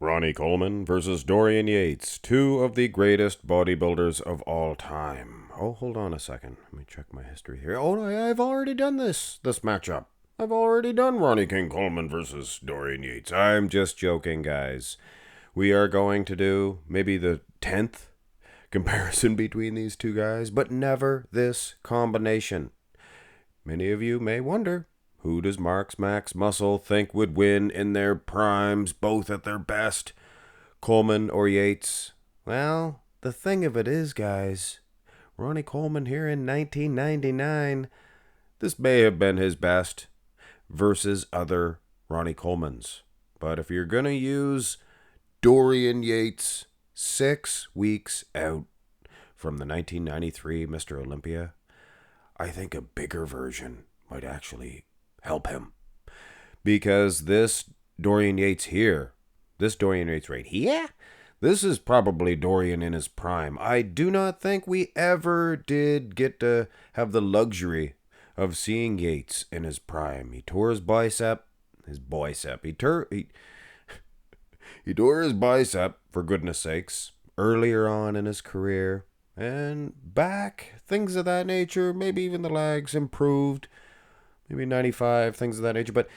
Ronnie Coleman versus Dorian Yates, two of the greatest bodybuilders of all time. Oh, hold on a second. Let me check my history here. Oh, I've already done this matchup. I've already done Ronnie King Coleman versus Dorian Yates. I'm just joking, guys. We are going to do maybe the 10th comparison between these two guys, but never this combination. Many of you may wonder, who does Mark's Max Muscle think would win in their primes, both at their best? Coleman or Yates? Well, the thing of it is, guys, Ronnie Coleman here in 1999, this may have been his best versus other Ronnie Colemans. But if you're going to use Dorian Yates 6 weeks out from the 1993 Mr. Olympia, I think a bigger version might actually help him. Because this Dorian Yates here, this Dorian Yates right here, this is probably Dorian in his prime. I do not think we ever did get to have the luxury of seeing Yates in his prime. He tore his bicep. He tore his bicep, for goodness sakes, earlier on in his career. And back, things of that nature, maybe even the legs improved, maybe 95, things of that nature. But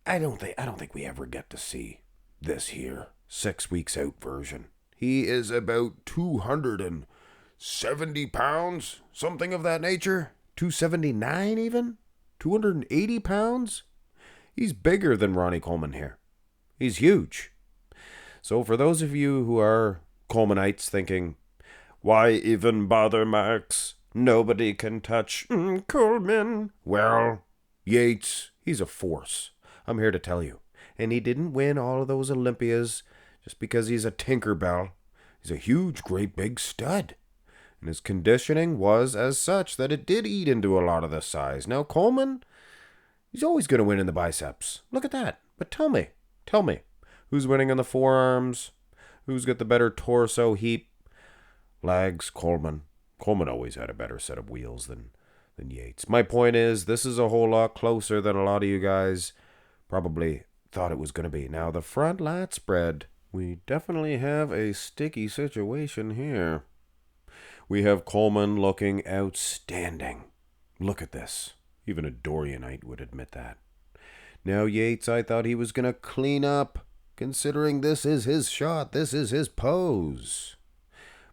I don't think we ever get to see this here 6 weeks out version. He is about 270 pounds, something of that nature. 279 even? 280 pounds? He's bigger than Ronnie Coleman here. He's huge. So for those of you who are Colemanites thinking, why even bother, Max? Nobody can touch Coleman. Well, Yates, he's a force. I'm here to tell you. And he didn't win all of those Olympias just because he's a Tinkerbell. He's a huge, great big stud. And his conditioning was as such that it did eat into a lot of the size. Now, Coleman, he's always going to win in the biceps. Look at that. But tell me, who's winning in the forearms? Who's got the better torso heap? Legs, Coleman. Coleman always had a better set of wheels than Yates. My point is, this is a whole lot closer than a lot of you guys probably thought it was going to be. Now, the front lat spread, we definitely have a sticky situation here. We have Coleman looking outstanding. Look at this. Even a Dorianite would admit that. Now, Yates, I thought he was going to clean up, considering this is his shot. This is his pose.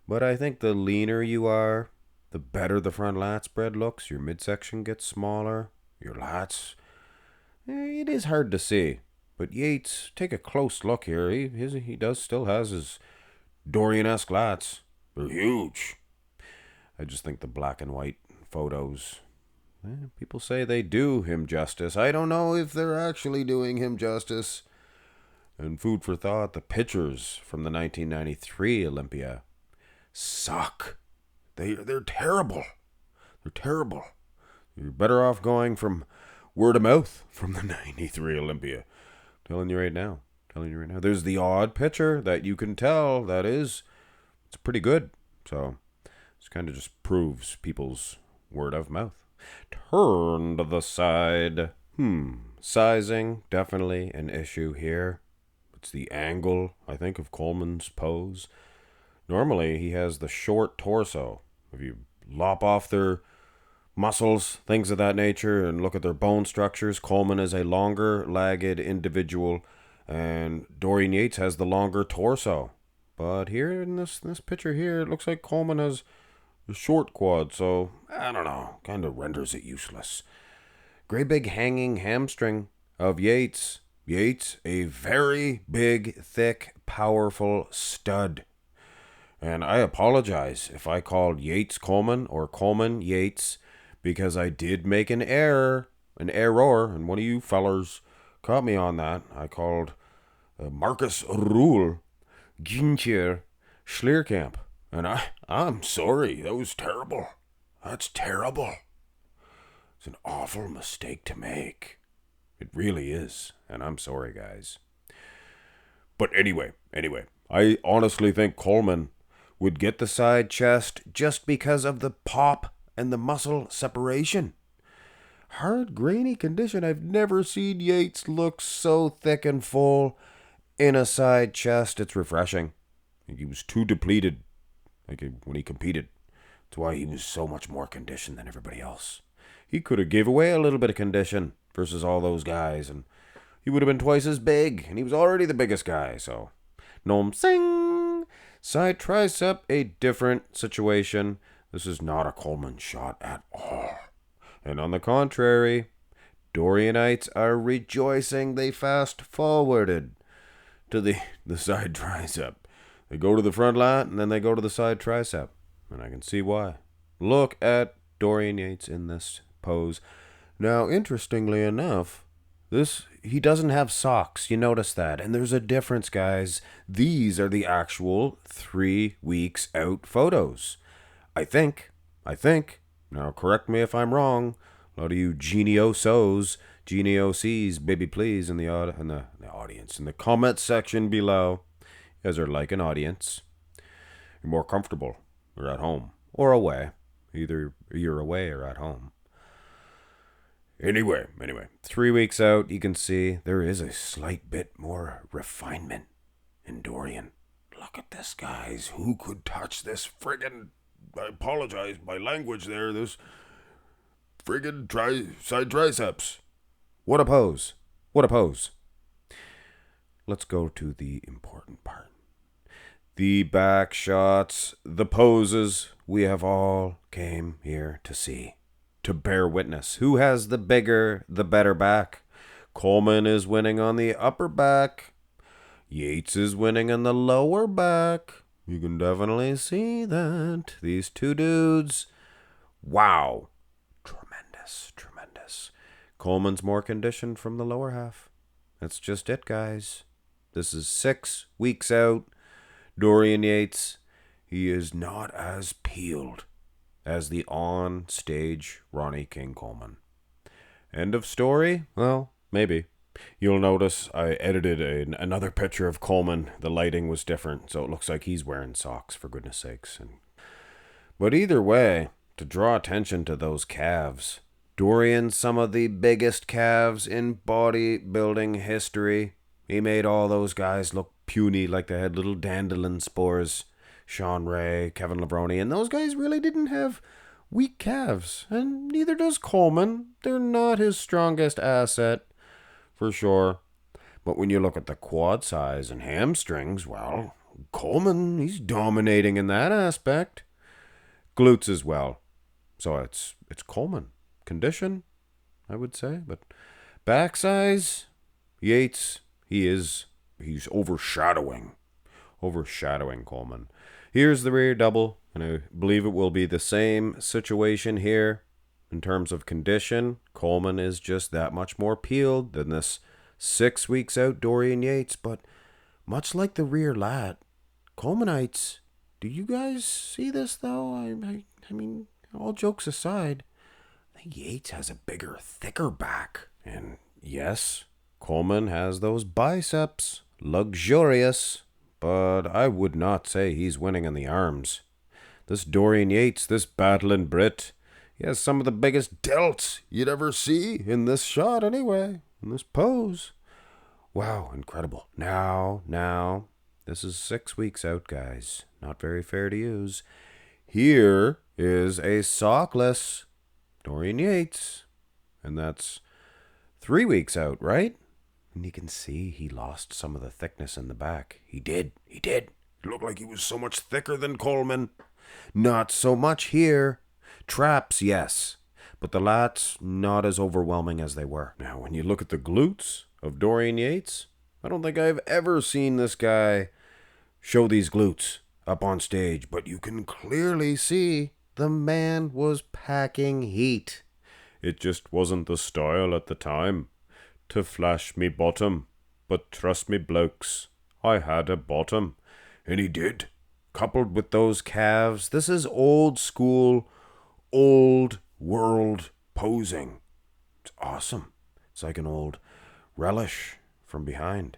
But I think the leaner you are, the better the front lat spread looks. Your midsection gets smaller. Your lats, it is hard to see. But Yates, take a close look here. He still has his Dorian-esque lats. They're huge. I just think the black and white photos, people say they do him justice. I don't know if they're actually doing him justice. And food for thought, the pictures from the 1993 Olympia suck. They're terrible. They're terrible. You're better off going from word of mouth from the 93 Olympia. Telling you right now. There's the odd picture that you can tell it's pretty good. So this kind of just proves people's word of mouth. Turn to the side. Sizing, definitely an issue here. It's the angle, I think, of Coleman's pose. Normally, he has the short torso. If you lop off their muscles, things of that nature, and look at their bone structures, Coleman is a longer-legged individual, and Dorian Yates has the longer torso. But here in this picture here, it looks like Coleman has a short quad, so I don't know, kind of renders it useless. Great big hanging hamstring of Yates. Yates, a very big, thick, powerful stud. And I apologize if I called Yates Coleman or Coleman Yates, because I did make an error, and one of you fellers caught me on that. I called Marcus Ruhl Günther Schlierkamp. And I'm sorry, that was terrible. That's terrible. It's an awful mistake to make. It really is, and I'm sorry, guys. But anyway, I honestly think Coleman would get the side chest just because of the pop and the muscle separation. Hard, grainy condition. I've never seen Yates look so thick and full in a side chest. It's refreshing. He was too depleted when he competed. That's why he was so much more conditioned than everybody else. He could have gave away a little bit of condition versus all those guys, and he would have been twice as big, and he was already the biggest guy, so nom sing. Side tricep, a different situation. This is not a Coleman shot at all. And on the contrary, Dorian Yates are rejoicing they fast forwarded to the side tricep. They go to the front lat and then they go to the side tricep. And I can see why. Look at Dorian Yates in this pose. Now, interestingly enough, he doesn't have socks. You notice that. And there's a difference, guys. These are the actual 3 weeks out photos. I think. Now, correct me if I'm wrong. A lot of you geniosos, baby please, in the audience, in the comment section below. You guys are like an audience. You're more comfortable. You're at home or away. Either you're away or at home. Anyway, 3 weeks out, you can see there is a slight bit more refinement in Dorian. Look at this, guys. Who could touch this friggin', I apologize, my language there, this friggin' side triceps. What a pose. Let's go to the important part. The back shots, the poses we have all came here to see. To bear witness. Who has the bigger, the better back? Coleman is winning on the upper back. Yates is winning on the lower back. You can definitely see that. These two dudes. Wow. Tremendous. Coleman's more conditioned from the lower half. That's just it, guys. This is 6 weeks out. Dorian Yates, he is not as peeled as the on-stage Ronnie King Coleman. End of story? Well, maybe. You'll notice I edited another picture of Coleman. The lighting was different, so it looks like he's wearing socks, for goodness sakes. But either way, to draw attention to those calves, Dorian, some of the biggest calves in bodybuilding history. He made all those guys look puny, like they had little dandelion spores. Sean Ray, Kevin Levrone, and those guys really didn't have weak calves, and neither does Coleman. They're not his strongest asset, for sure. But when you look at the quad size and hamstrings, well, Coleman, he's dominating in that aspect. Glutes as well. So it's Coleman. Condition, I would say. But back size, Yates, he's overshadowing Coleman. Here's the rear double, and I believe it will be the same situation here in terms of condition. Coleman is just that much more peeled than this 6 weeks out Dorian Yates, but much like the rear lat, Colemanites, do you guys see this though? I mean, all jokes aside, I think Yates has a bigger, thicker back. And yes, Coleman has those biceps, luxurious, but I would not say he's winning in the arms. This Dorian Yates, this battling Brit, he has some of the biggest delts you'd ever see in this shot anyway, in this pose. Wow, incredible. Now, this is 6 weeks out, guys. Not very fair to use. Here is a sockless Dorian Yates, and that's 3 weeks out, right? And you can see he lost some of the thickness in the back. He did. It looked like he was so much thicker than Coleman. Not so much here. Traps, yes. But the lats, not as overwhelming as they were. Now, when you look at the glutes of Dorian Yates, I don't think I've ever seen this guy show these glutes up on stage. But you can clearly see the man was packing heat. It just wasn't the style at the time to flash me bottom, but trust me blokes, I had a bottom, and he did. Coupled with those calves, this is old school, old world posing. It's awesome. It's like an old relish from behind.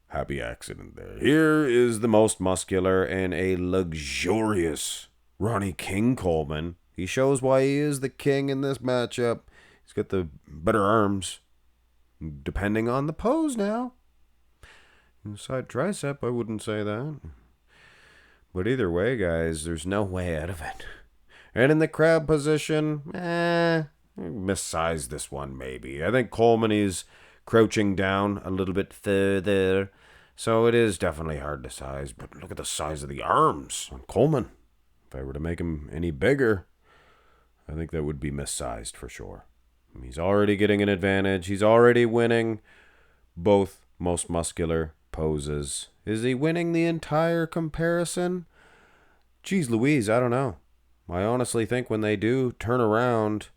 Happy accident there. Here is the most muscular and a luxurious Ronnie King Coleman. He shows why he is the king in this matchup. He's got the better arms, depending on the pose now. Inside tricep, I wouldn't say that. But either way, guys, there's no way out of it. And in the crab position, missize this one maybe. I think Coleman is crouching down a little bit further, so it is definitely hard to size. But look at the size of the arms on Coleman. If I were to make him any bigger, I think that would be missized for sure. He's already getting an advantage. He's already winning both most muscular poses. Is he winning the entire comparison? Geez Louise, I don't know. I honestly think when they do turn around,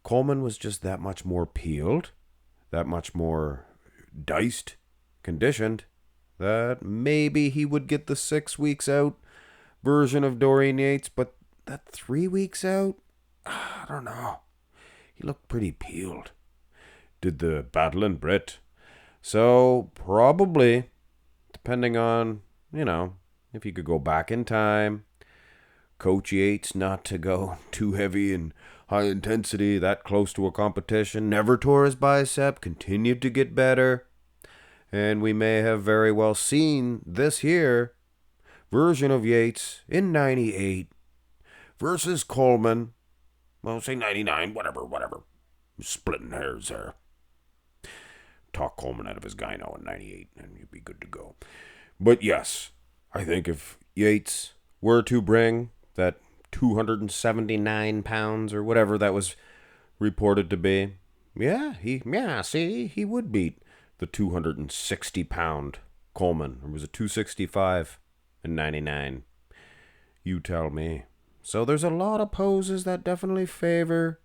Coleman was just that much more peeled, that much more diced, conditioned, that maybe he would get the 6 weeks out version of Dorian Yates, but that 3 weeks out, I don't know. He looked pretty peeled. Did the battle in Brit. So probably, depending on, if you could go back in time, coach Yates not to go too heavy and high intensity that close to a competition, never tore his bicep, continued to get better, and we may have very well seen this here version of Yates in 98 versus Coleman. Well, say 99, whatever. I'm splitting hairs there. Talk Coleman out of his gyno in 98 and you'd be good to go. But yes, I think if Yates were to bring that 279 pounds or whatever that was reported to be, he would beat the 260-pound Coleman. Or was it 265 in 99? You tell me. So there's a lot of poses that definitely favor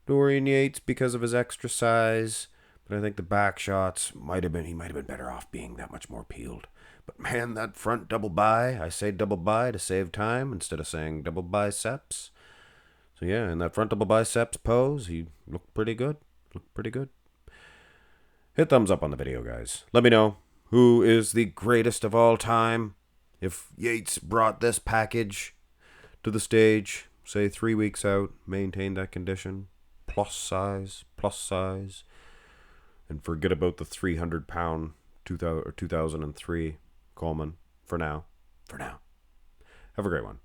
Dorian Yates because of his extra size. But I think the back shots he might have been better off being that much more peeled. But man, that front double bi, I say double bi to save time instead of saying double biceps. So yeah, in that front double biceps pose, he looked pretty good. Hit thumbs up on the video, guys. Let me know who is the greatest of all time. If Yates brought this package to the stage, say 3 weeks out, maintained that condition, plus size, and forget about the 300-pound 2003 Coleman for now. Have a great one.